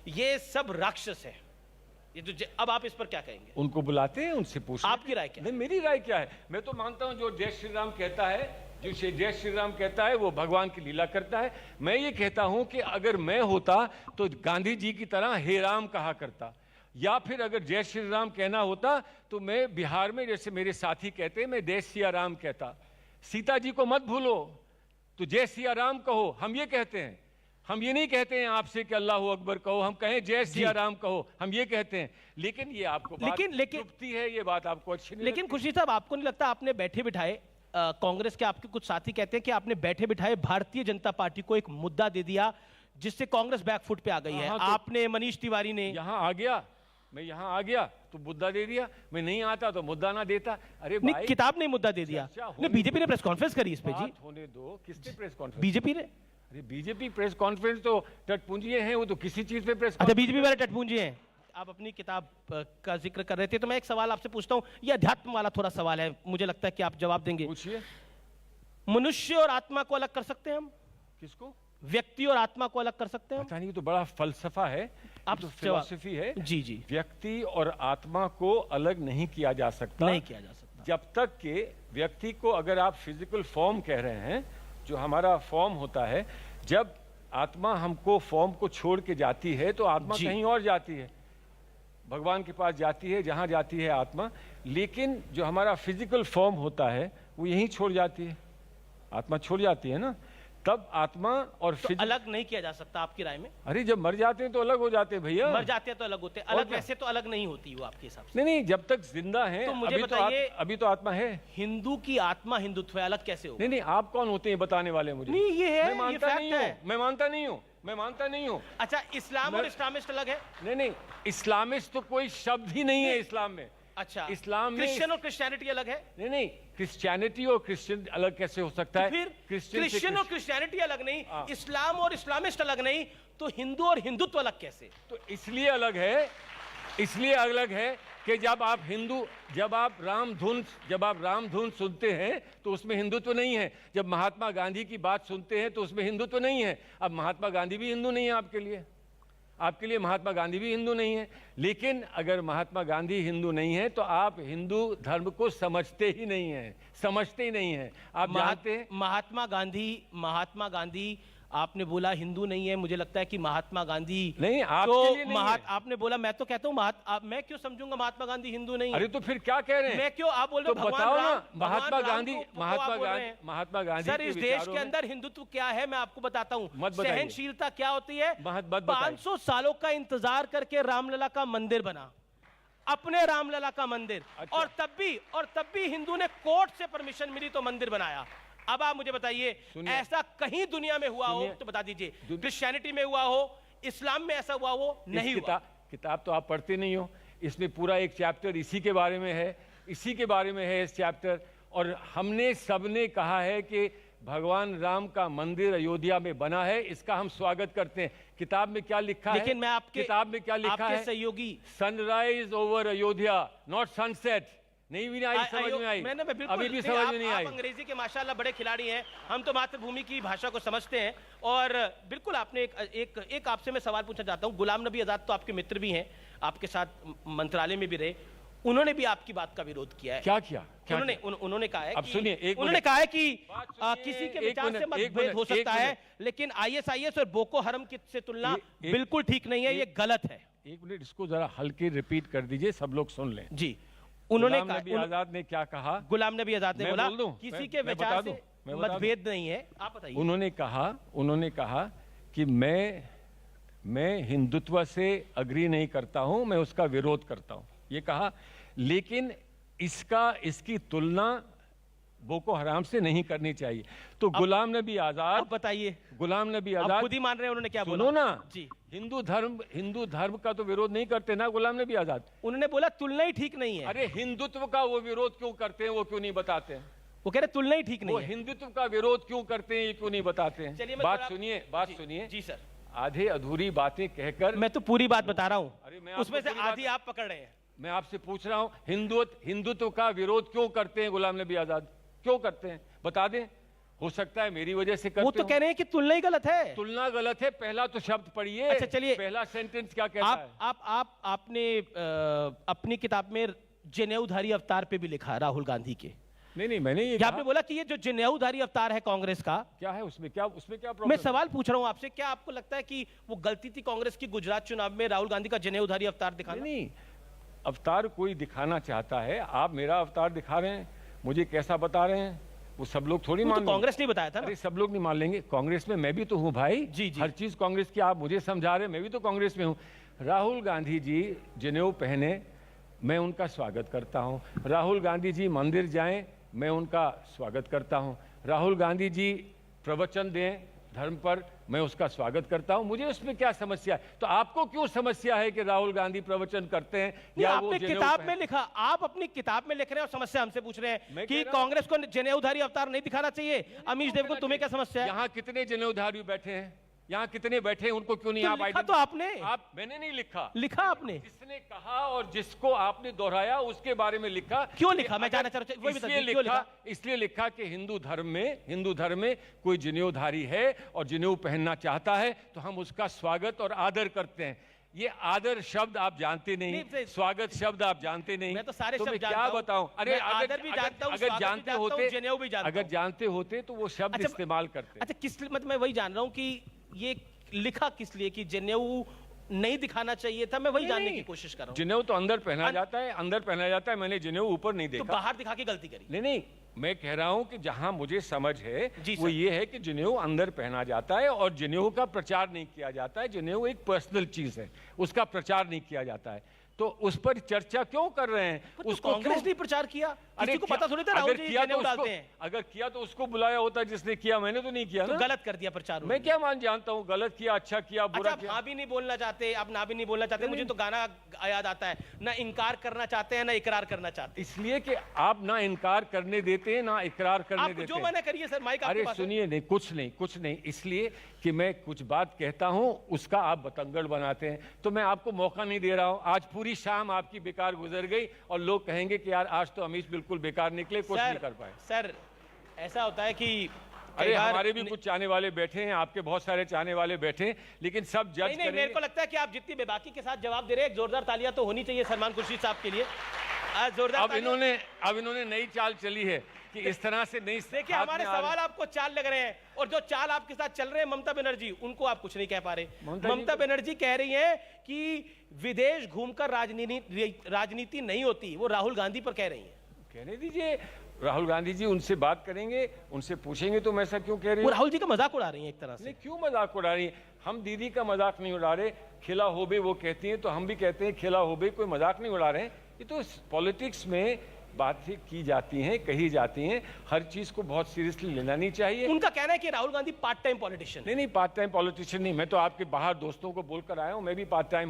ये सब राक्षस है। ये तो अब आप इस पर क्या कहेंगे? उनको बुलाते हैं, उनसे पूछते हैं। आपकी राय क्या है? नहीं, मेरी राय क्या है, मैं तो मानता हूं जो जय श्री राम कहता है, जो जय श्री राम कहता है वो भगवान की लीला करता है। मैं ये कहता हूं कि अगर मैं होता तो गांधी जी की तरह हे राम कहा करता, या फिर अगर जय श्री राम कहना होता तो मैं बिहार में जैसे मेरे साथी कहते हैं, मैं जय सिया राम कहता। सीता जी को मत भूलो तो जय सिया राम कहो, हम ये कहते हैं। हम ये नहीं कहते हैं आपसे कि अल्लाह अकबर कहो, हम कहें जय सिया राम कहो, हम ये कहते हैं। लेकिन ये आपको लेकिन है, ये बात आपको अच्छी नहीं। लेकिन खुशी साहब, आपको नहीं लगता आपने बैठे बिठाए, कांग्रेस के आपके कुछ साथी कहते हैं कि आपने बैठे बिठाए भारतीय जनता पार्टी को एक मुद्दा दे दिया जिससे कांग्रेस बैकफुट पे आ गई है? तो आपने, मनीष तिवारी ने, यहां आ गया, मैं यहां आ गया तो मुद्दा दे दिया, मैं नहीं आता तो मुद्दा ना देता। अरे भाई, किताब ने मुद्दा दे दिया। बीजेपी ने प्रेस कॉन्फ्रेंस करी इस पे जी। होने दो, किसने प्रेस कॉन्फ्रेंस? बीजेपी ने। अरे बीजेपी प्रेस कॉन्फ्रेंस तो टटपुंजिये हैं, वो तो किसी चीज पे प्रेस। अच्छा, बीजेपी वाले टटपुंजिये हैं। आप अपनी किताब का जिक्र कर रहे थे तो मैं एक सवाल आपसे पूछता हूं, ये अध्यात्म वाला थोड़ा सवाल है, मुझे लगता है कि आप जवाब देंगे। पूछिए। मनुष्य और आत्मा को अलग कर सकते हैं हम? किसको? व्यक्ति और आत्मा को अलग कर सकते हैं हम? पता नहीं, तो बड़ा फलसफा है, आप तो फिलॉसफी है। जी जी। व्यक्ति और आत्मा को अलग नहीं किया जा सकता, नहीं किया जा सकता जब तक कि व्यक्ति को, अगर आप फिजिकल फॉर्म कह रहे हैं, जो हमारा फॉर्म होता है, जब आत्मा हमको फॉर्म को छोड़ के जाती है तो आत्मा कहीं और जाती है, भगवान के पास जाती है, जहां जाती है आत्मा। लेकिन जो हमारा फिजिकल फॉर्म होता है वो यहीं छोड़ जाती है, आत्मा छोड़ जाती है ना, तब आत्मा और तो अलग नहीं किया जा सकता आपकी राय में? अरे जब मर जाते हैं तो अलग हो जाते हैं भैया। मर जाते हैं तो अलग होते हैं, अलग वैसे तो अलग नहीं होती वो आपके हिसाब से? नहीं नहीं, जब तक जिंदा है। तो मुझे बताइए, अभी तो आत्मा है। हिंदू की आत्मा हिंदुत्व है, अलग कैसे हो? नहीं नहीं, आप कौन होते हैं बताने वाले मुझे? नहीं, ये है, मैं मानता ये नहीं फैक्ट हूँ, है। मैं मानता नहीं हूँ, मैं मानता नहीं हूँ। अच्छा, इस्लाम और इस्लामिस्ट अलग है? नहीं नहीं, इस्लामिस्ट तो कोई शब्द ही नहीं है इस्लाम में। अच्छा, इस्लाम में क्रिश्चियन और क्रिश्चियनिटी अलग है? नहीं नहीं, क्रिश्चियनिटी और क्रिश्चियन अलग कैसे हो सकता है? फिर क्रिश्चियन और क्रिश्चियनिटी अलग नहीं, इस्लाम और इस्लामिस्ट अलग नहीं, तो हिंदू और हिंदुत्व अलग कैसे? तो इसलिए अलग है कि जब आप रामधुन सुनते हैं तो उसमें हिंदुत्व नहीं है। जब महात्मा गांधी की बात सुनते हैं तो उसमें हिंदुत्व नहीं है। अब महात्मा गांधी भी हिंदू नहीं है आपके लिए महात्मा गांधी भी हिंदू नहीं है। लेकिन अगर महात्मा गांधी हिंदू नहीं है तो आप हिंदू धर्म को समझते ही नहीं हैं। आप जानते हैं महात्मा गांधी आपने बोला हिंदू नहीं है, मुझे लगता है कि महात्मा गांधी नहीं, आपके लिए नहीं है। आपने बोला, मैं तो कहता हूँ मैं क्यों समझूंगा महात्मा गांधी हिंदू नहीं है? अरे तो फिर क्या कह रहे हैं? मैं क्यों, आप बोल रहे हो बताओ ना। महात्मा गांधी सर, इस देश के अंदर हिंदुत्व क्या है मैं आपको बताता हूँ। सहनशीलता क्या होती है? 500 सालों का इंतजार करके रामलला का मंदिर बना, अपने रामलला का मंदिर। अच्छा। और तब भी हिंदू ने कोर्ट से परमिशन मिली तो मंदिर बनाया। अब आप मुझे बताइए, ऐसा कहीं दुनिया में हुआ हो तो बता दीजिए। क्रिश्चियनिटी में हुआ हो, इस्लाम में ऐसा हुआ हो? नहीं हुआ। किताब तो आप पढ़ते नहीं हो, इसमें पूरा एक चैप्टर इसी के बारे में है इस चैप्टर। और हमने सबने कहा है कि भगवान राम का मंदिर अयोध्या में बना है, इसका हम स्वागत करते हैं। किताब में क्या लिखा है? लेकिन मैं किताब में क्या लिखा है? सहयोगी, sunrise over Ayodhya, not sunset. नहीं भी आई, समझ में आई? अभी भी समझ में नहीं आई। आप अंग्रेजी के माशाल्लाह बड़े खिलाड़ी हैं, हम तो मातृभूमि की भाषा को समझते हैं। और बिल्कुल आपने एक आपसे मैं सवाल पूछना चाहता हूं। गुलाम नबी आजाद तो आपके मित्र भी हैं, आपके साथ मंत्रालय में भी रहे, उन्होंने भी आपकी बात का विरोध किया है। क्या किया? उन्होंने कहा है, अब सुनिए, उन्होंने कहा है कि किसी के विचार से मतभेद हो सकता है, लेकिन ISIS और बोको हरम से तुलना बिल्कुल ठीक नहीं है, ये गलत है। एक मिनट, इसको जरा हल्के रिपीट कर दीजिए, सब लोग सुन लें। जी, गुलाम नबी आजाद ने क्या कहा? गुलाम नबी आजाद ने बोला किसी के विचार से मतभेद नहीं है। आप बताइए। उन्होंने कहा कि मैं हिंदुत्व से अग्री नहीं करता हूं, मैं उसका विरोध करता हूं, ये कहा। लेकिन इसकी तुलना बोको हराम से नहीं करनी चाहिए। तो गुलाम नबी आजाद, बताइए। गुलाम नबी आजाद खुद ही मान रहे हैं, उन्होंने क्या बोला? सुनो ना जी। हिंदू धर्म का तो विरोध नहीं करते ना गुलाम नबी आजाद। उन्होंने बोला तुलना ही ठीक नहीं है। अरे हिंदुत्व का वो विरोध क्यों करते हैं, वो क्यों नहीं बताते हैं? वो कह रहे तुलना ही ठीक नहीं है। हिंदुत्व का विरोध क्यों करते हैं, ये क्यों नहीं बताते हैं? बात सुनिए जी सर। आधे अधूरी बातें कहकर, मैं तो पूरी बात बता रहा हूं, उसमें से आधी आप पकड़ रहे हैं। मैं आपसे पूछ रहा हूं, हिंदुत्व का विरोध क्यों करते हैं गुलाम नबी आजाद? क्यों करते हैं बता दें। हो सकता है मेरी वजह से वो करते तो हो। कह रहे हैं कि तुलना ही गलत है। तुलना गलत है, पहला तो शब्द पढ़िए। अच्छा चलिए, पहला सेंटेंस क्या कहता है? आपने अपनी किताब में जनेऊधारी अवतार पे भी लिखा है राहुल गांधी के। नहीं मैंने ये आपने बोला कि ये जो जनेऊधारी अवतार है कांग्रेस का, क्या है उसमें क्या प्रॉब्लम? मैं सवाल पूछ रहा हूं आपसे, क्या आपको लगता है कि वो गलती थी कांग्रेस की गुजरात चुनाव में राहुल गांधी का जनेऊधारी अवतार दिखाना? नहीं, अवतार कोई दिखाना चाहता है, आप मेरा अवतार दिखा रहे हैं, मुझे कैसा बता रहे हैं, वो सब लोग थोड़ी मान तो कांग्रेस नहीं बताया था ना? अरे सब लोग नहीं मान लेंगे, कांग्रेस में मैं भी तो हूँ भाई। जी। हर चीज कांग्रेस की आप मुझे समझा रहे हैं, मैं भी तो कांग्रेस में हूँ। राहुल गांधी जी जनेऊ पहने, मैं उनका स्वागत करता हूँ। राहुल गांधी जी मंदिर जाएं, मैं उनका स्वागत करता हूँ। राहुल गांधी जी प्रवचन दें धर्म पर, मैं उसका स्वागत करता हूं। मुझे उसमें क्या समस्या है? तो आपको क्यों समस्या है कि राहुल गांधी प्रवचन करते हैं या आपने किताब में लिखा, आप अपनी किताब में लिख रहे हैं और समस्या हमसे पूछ रहे हैं कि कांग्रेस को जनेऊधारी अवतार नहीं दिखाना चाहिए। अमीश देव को तुम्हें क्या समस्या है? यहाँ कितने जनेऊधारी बैठे हैं? यहाँ कितने बैठे हैं, उनको क्यों नहीं आप लिखा? तो आपने मैंने नहीं लिखा आपने, जिसने कहा और जिसको आपने दोहराया उसके बारे में लिखा। क्यों लिखा? मैं जानना चाहता हूं। इसलिए लिखा कि हिंदू धर्म में कोई जनेऊधारी है और जनेऊ पहनना चाहता है तो हम उसका स्वागत और आदर करते हैं। ये आदर शब्द आप जानते नहीं, स्वागत शब्द आप जानते नहीं। मैं तो सारे शब्द क्या बताऊं? अरे आदर भी जानता हूं, अगर जानते होते, जनेऊ भी जानता हूं। अगर जानते होते तो वो शब्द इस्तेमाल करते। अच्छा किस मतलब मैं वही जान रहा हूं कि ये लिखा किस लिए कि जनेऊ नहीं दिखाना चाहिए था, मैं वही जानने की कोशिश कर रहा हूं। जनेऊ तो अंदर पहना जाता है, अंदर पहना जाता है, मैंने जनेऊ ऊपर नहीं देखा। तो बाहर दिखा के गलती करी? नहीं, मैं कह रहा हूं कि जहां मुझे समझ है वो ये है कि जनेऊ अंदर पहना जाता है और जनेऊ का प्रचार नहीं किया जाता है। जनेऊ एक पर्सनल चीज है, उसका प्रचार नहीं किया जाता है। तो उस पर चर्चा क्यों कर रहे हैं? उसको कांग्रेस ने प्रचार किया, किसी को पता थोड़ी था राहुल जी जनेऊ डालते हैं। अगर किया तो उसको बुलाया होता जिसने किया, मैंने तो नहीं किया ना। गलत कर दिया प्रचार। मैं क्या जानता हूँ गलत किया, अच्छा किया, बुरा किया। आप भी नहीं बोलना चाहते, आप ना भी नहीं बोलना चाहते। मुझे तो गाना याद आता है, ना इनकार करना चाहते हैं ना इकरार करना चाहते। इसलिए कि आप ना इनकार करने देते हैं ना इकरार करने देते हैं। जो मैंने करिए सर, माइक आपके पास है। सुनिए, नहीं कुछ नहीं, इसलिए कि मैं कुछ बात कहता हूं उसका आप बतंगड़ बनाते हैं, तो मैं आपको मौका नहीं दे रहा हूं। आज पूरी शाम आपकी बेकार गुजर गई और लोग कहेंगे कि यार आज तो अमीश बिल्कुल बेकार निकले, कुछ नहीं कर पाए। सर ऐसा होता है कि अरे हमारे भी कुछ चाहने वाले बैठे हैं, आपके बहुत सारे चाहने वाले बैठे हैं, लेकिन सब जज नहीं, मेरे को लगता है कि आप जितनी बेबाकी के साथ जवाब दे रहे हैं, एक जोरदार तालियां तो होनी चाहिए सलमान खुर्शीद साहब के लिए। जोरदार। अब इन्होंने नई चाल चली है कि इस तरह से नहीं। देखिए हमारे सवाल आपको चाल लग रहे हैं और जो चाल आपके साथ चल रहे हैं ममता बनर्जी, उनको आप कुछ नहीं कह पा रहे। ममता बनर्जी कह रही हैं कि विदेश घूमकर राजनीति नहीं होती, वो राहुल गांधी पर कह रही हैं। कहने दीजिए, राहुल गांधी जी उनसे बात करेंगे, उनसे पूछेंगे तो मैं ऐसा क्यों कह रही हूँ? वो राहुल जी का मजाक उड़ा रही हैं एक तरह से। नहीं, क्यों मजाक उड़ा रही है? हम दीदी का मजाक नहीं उड़ा रहे। खिला होबे वो कहती हैं तो हम भी कहते हैं खिला होबे, कोई मजाक नहीं उड़ा रहे हैं। ये तो पॉलिटिक्स में बातें की जाती हैं, कही जाती हैं, हर चीज को बहुत सीरियसली लेना नहीं चाहिए। उनका कहना है कि Rahul Gandhi part time politician. नहीं, पार्ट टाइम पॉलिटिशियन नहीं, मैं तो आपके बाहर दोस्तों को बोलकर आया हूं, मैं भी पार्ट टाइम